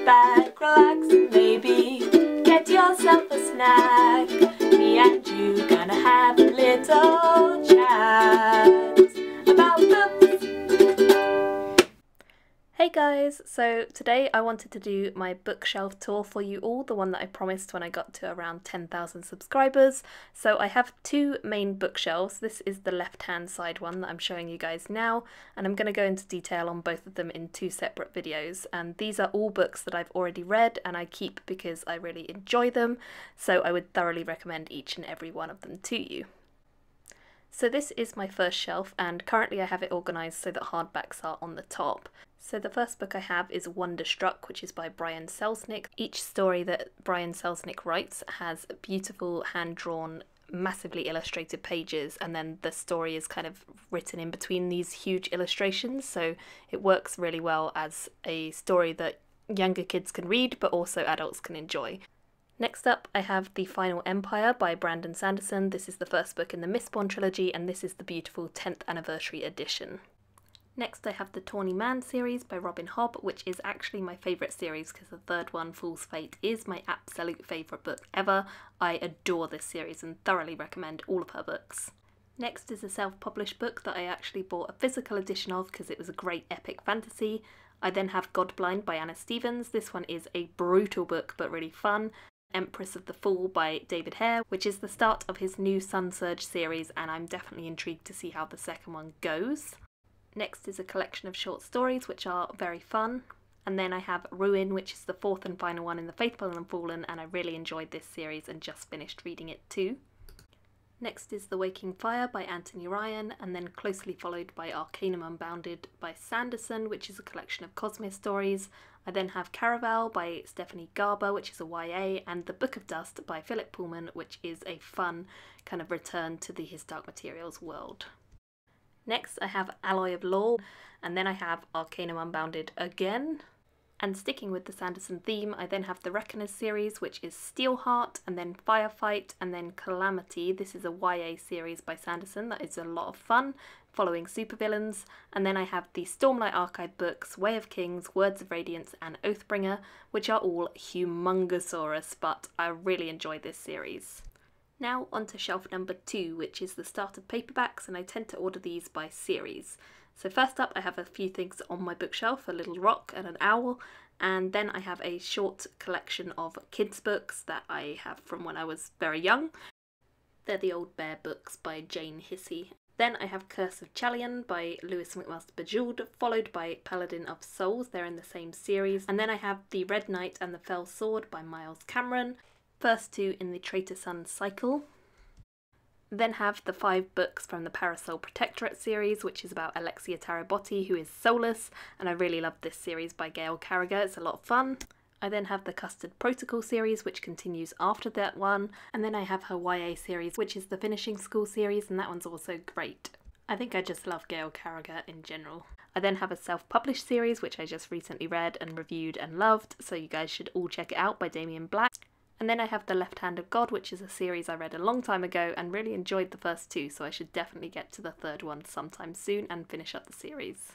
back, relax, and maybe get yourself a snack. Me and you gonna have a little chat about books. Hey guys, so today I wanted to do my bookshelf tour for you all, the one that I promised when I got to around 10,000 subscribers. So I have two main bookshelves. This is the left hand side one that I'm showing you guys now, and I'm going to go into detail on both of them in two separate videos. And these are all books that I've already read and I keep because I really enjoy them, so I would thoroughly recommend each and every one of them to you. So this is my first shelf, and currently I have it organised so that hardbacks are on the top. So the first book I have is Wonderstruck, which is by Brian Selznick. Each story that Brian Selznick writes has beautiful hand-drawn, massively illustrated pages, and then the story is kind of written in between these huge illustrations, so it works really well as a story that younger kids can read but also adults can enjoy. Next up I have The Final Empire by Brandon Sanderson. This is the first book in the Mistborn trilogy, and this is the beautiful 10th anniversary edition. Next I have the Tawny Man series by Robin Hobb, which is actually my favourite series because the third one, Fool's Fate, is my absolute favourite book ever. I adore this series and thoroughly recommend all of her books. Next is a self-published book that I actually bought a physical edition of because it was a great epic fantasy. I then have Godblind by Anna Stephens. This one is a brutal book but really fun. Empress of the Fall by David Hare, which is the start of his new Sun Surge series, and I'm definitely intrigued to see how the second one goes. Next is a collection of short stories which are very fun, and then I have Ruin, which is the fourth and final one in the Faithful and Fallen, and I really enjoyed this series and just finished reading it too. Next is The Waking Fire by Antony Ryan, and then closely followed by Arcanum Unbounded by Sanderson, which is a collection of Cosmere stories. I then have Caravelle by Stephanie Garbo, which is a YA, and The Book of Dust by Philip Pullman, which is a fun kind of return to the His Dark Materials world. Next I have Alloy of Law, and then I have Arcanum Unbounded again. And sticking with the Sanderson theme, I then have the Reckoners series, which is Steelheart, and then Firefight, and then Calamity. This is a YA series by Sanderson that is a lot of fun, following supervillains. And then I have the Stormlight Archive books, Way of Kings, Words of Radiance, and Oathbringer, which are all humongosaurus, but I really enjoyed this series. Now onto shelf number 2, which is the start of paperbacks, and I tend to order these by series. So first up I have a few things on my bookshelf, a little rock and an owl, and then I have a short collection of kids books that I have from when I was very young. They're the Old Bear books by Jane Hissey. Then I have Curse of Chalion by Lewis McMaster Bejeweled, followed by Paladin of Souls. They're in the same series. And then I have The Red Knight and the Fell Sword by Miles Cameron. First two in the Traitor Sun cycle. Then have the 5 books from the Parasol Protectorate series, which is about Alexia Tarabotti, who is soulless, and I really love this series by Gail Carriger. It's a lot of fun. I then have the Custard Protocol series, which continues after that one, and then I have her YA series, which is the Finishing School series, and that one's also great. I think I just love Gail Carriger in general. I then have a self-published series, which I just recently read and reviewed and loved, so you guys should all check it out, by Damien Black. And then I have The Left Hand of God, which is a series I read a long time ago and really enjoyed the first 2, so I should definitely get to the third one sometime soon and finish up the series.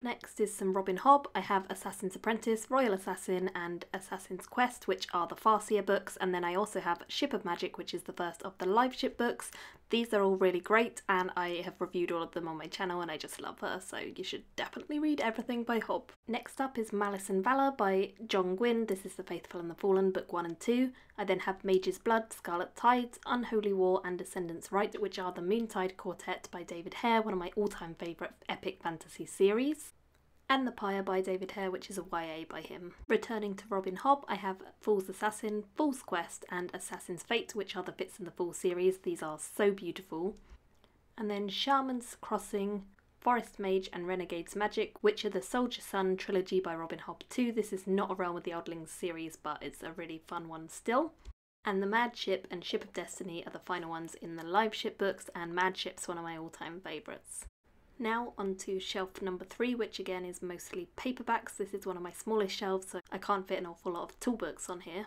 Next is some Robin Hobb. I have Assassin's Apprentice, Royal Assassin, and Assassin's Quest, which are the Farseer books, and then I also have Ship of Magic, which is the first of the live ship books. These are all really great, and I have reviewed all of them on my channel, and I just love her, so you should definitely read everything by Hobb. Next up is Malice and Valour by John Gwynne. This is The Faithful and the Fallen, book 1 and 2. I then have Mage's Blood, Scarlet Tides, Unholy War, and Descendants Right, which are the Moontide Quartet by David Hare, one of my all-time favourite epic fantasy series. And The Pyre by David Hare, which is a YA by him. Returning to Robin Hobb, I have Fool's Assassin, Fool's Quest, and Assassin's Fate, which are the Fits in the Fool series. These are so beautiful. And then Shaman's Crossing, Forest Mage, and Renegade's Magic, which are the Soldier Sun trilogy by Robin Hobb 2. This is not a Realm of the Oddlings series, but it's a really fun one still. And The Mad Ship and Ship of Destiny are the final ones in the live ship books, and Mad Ship's one of my all-time favourites. Now onto shelf number 3, which again is mostly paperbacks. This is one of my smallest shelves, so I can't fit an awful lot of tool books on here.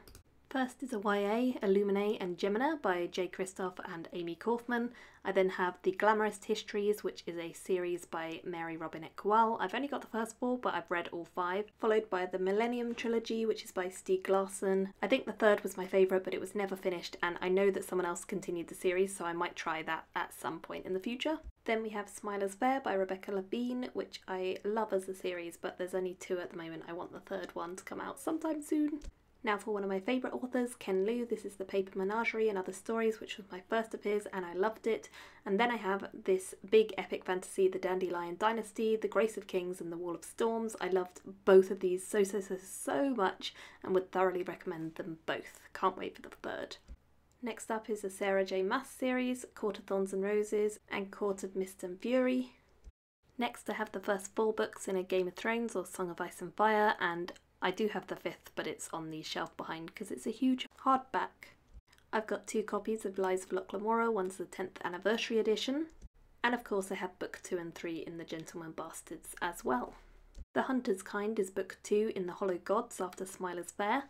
First is a YA, Illuminae and Gemina by J. Christoph and Amy Kaufman. I then have the Glamorous Histories, which is a series by Mary Robinette Kowal. I've only got the first 4, but I've read all 5. Followed by the Millennium Trilogy, which is by Stieg Larsson. I think the third was my favourite, but it was never finished, and I know that someone else continued the series, so I might try that at some point in the future. Then we have Smiler's Fair by Rebecca Levine, which I love as a series, but there's only 2 at the moment. I want the third one to come out sometime soon. Now for one of my favourite authors, Ken Liu. This is The Paper Menagerie and Other Stories, which was my first of his, and I loved it. And then I have this big epic fantasy, The Dandelion Dynasty, The Grace of Kings and The Wall of Storms. I loved both of these so much and would thoroughly recommend them both. Can't wait for the third. Next up is the Sarah J. Maas series, Court of Thorns and Roses and Court of Mist and Fury. Next I have the first 4 books in a Game of Thrones or Song of Ice and Fire, and I do have the 5th, but it's on the shelf behind because it's a huge hardback. I've got 2 copies of Lies of Locke Lamora, one's the 10th anniversary edition, and of course I have book 2 and 3 in The Gentleman Bastards as well. The Hunter's Kind is book 2 in The Hollow Gods after Smiler's Fair,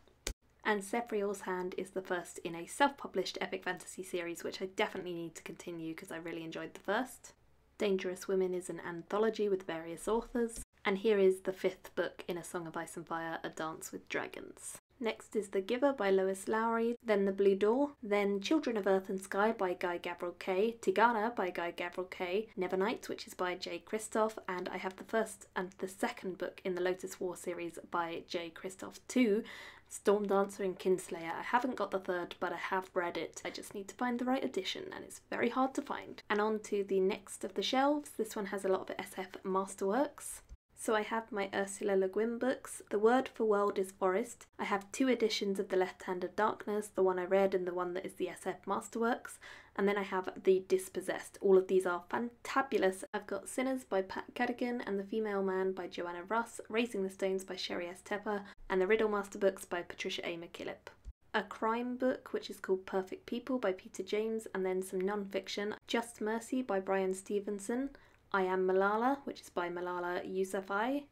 and Sefrior's Hand is the first in a self-published epic fantasy series, which I definitely need to continue because I really enjoyed the first. Dangerous Women is an anthology with various authors. And here is the 5th book in A Song of Ice and Fire, A Dance with Dragons. Next is The Giver by Lois Lowry, then The Blue Door, then Children of Earth and Sky by Guy Gavriel Kay, Tigana by Guy Gavriel Kay, Nevernight, which is by J. Christoph, and I have the first and the second book in the Lotus War series by J. Christoph too, Storm Dancer and Kinslayer. I haven't got the third, but I have read it. I just need to find the right edition, and it's very hard to find. And on to the next of the shelves. This one has a lot of SF masterworks. So I have my Ursula Le Guin books. The Word for World is Forest. I have 2 editions of The Left Hand of Darkness, the one I read and the one that is the SF Masterworks. And then I have The Dispossessed. All of these are fantabulous. I've got Sinners by Pat Cadigan and The Female Man by Joanna Russ, Raising the Stones by Sherry S. Tepper, and the Riddle Master books by Patricia A. McKillip. A crime book which is called Perfect People by Peter James, and then some non-fiction. Just Mercy by Brian Stevenson, I Am Malala, which is by Malala Yousafzai,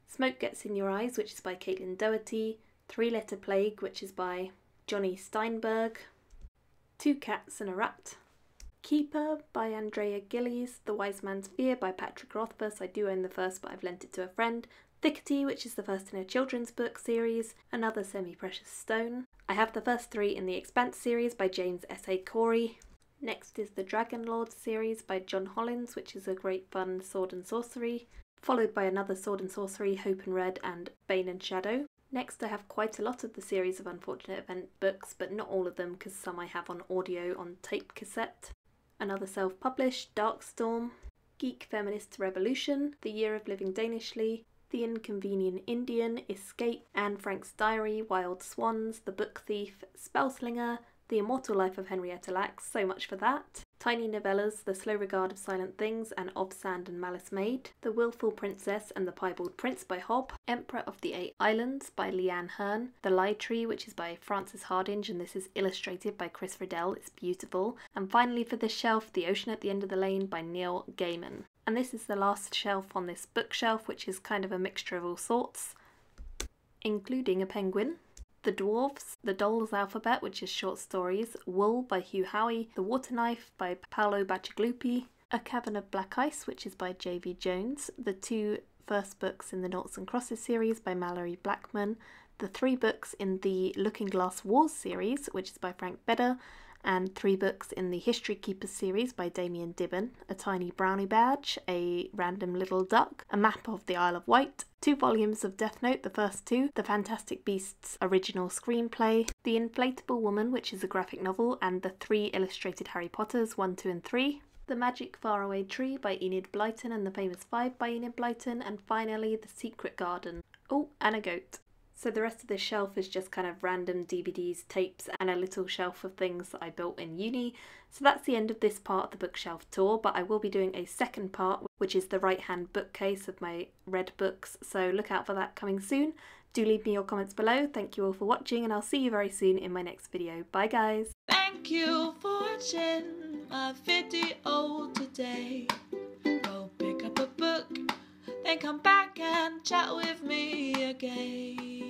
Smoke Gets in Your Eyes, which is by Caitlin Doherty, 3-Letter Plague, which is by Johnny Steinberg, 2 Cats and a Rat, Keeper by Andrea Gillies, The Wise Man's Fear by Patrick Rothfuss. I do own the first, but I've lent it to a friend. Thickety, which is the first in a children's book series, Another Semi-Precious Stone. I have the first 3 in the Expanse series by James S.A. Corey. Next is the Dragon Lord series by John Hollins, which is a great fun sword and sorcery, followed by another sword and sorcery, Hope and Red and Bane and Shadow. Next I have quite a lot of the series of Unfortunate Event books, but not all of them because some I have on audio on tape cassette. Another self-published, Darkstorm, Geek Feminist Revolution, The Year of Living Danishly, The Inconvenient Indian, Escape, Anne Frank's Diary, Wild Swans, The Book Thief, Spellslinger, The Immortal Life of Henrietta Lacks, so much for that. Tiny novellas, The Slow Regard of Silent Things and Of Sand and Malice Made. The Willful Princess and the Piebald Prince by Hobb. Emperor of the 8 Islands by Leanne Hearn. The Lie Tree, which is by Frances Hardinge, and this is illustrated by Chris Riddell. It's beautiful. And finally for this shelf, The Ocean at the End of the Lane by Neil Gaiman. And this is the last shelf on this bookshelf, which is kind of a mixture of all sorts, including a penguin. The Dwarfs, The Doll's Alphabet, which is short stories, Wool by Hugh Howey, The Water Knife by Paolo Bacigalupi, A Cavern of Black Ice, which is by J.V. Jones, the 2 first books in the Noughts and Crosses series by Mallory Blackman, the 3 books in the Looking Glass Wars series, which is by Frank Bedder, and 3 books in the History Keepers series by Damien Dibben, A Tiny Brownie Badge, A Random Little Duck, A Map of the Isle of Wight, 2 volumes of Death Note, the first 2, The Fantastic Beasts original screenplay, The Inflatable Woman, which is a graphic novel, and the 3 illustrated Harry Potters, 1, 2 and 3, The Magic Faraway Tree by Enid Blyton and the Famous Five by Enid Blyton, and finally The Secret Garden. Oh, and a goat. So the rest of this shelf is just kind of random DVDs, tapes, and a little shelf of things that I built in uni. So that's the end of this part of the bookshelf tour, but I will be doing a second part, which is the right-hand bookcase of my read books, so look out for that coming soon. Do leave me your comments below. Thank you all for watching, and I'll see you very soon in my next video. Bye guys! Thank you for watching my video today. Go pick up a book, then come back and chat with me again.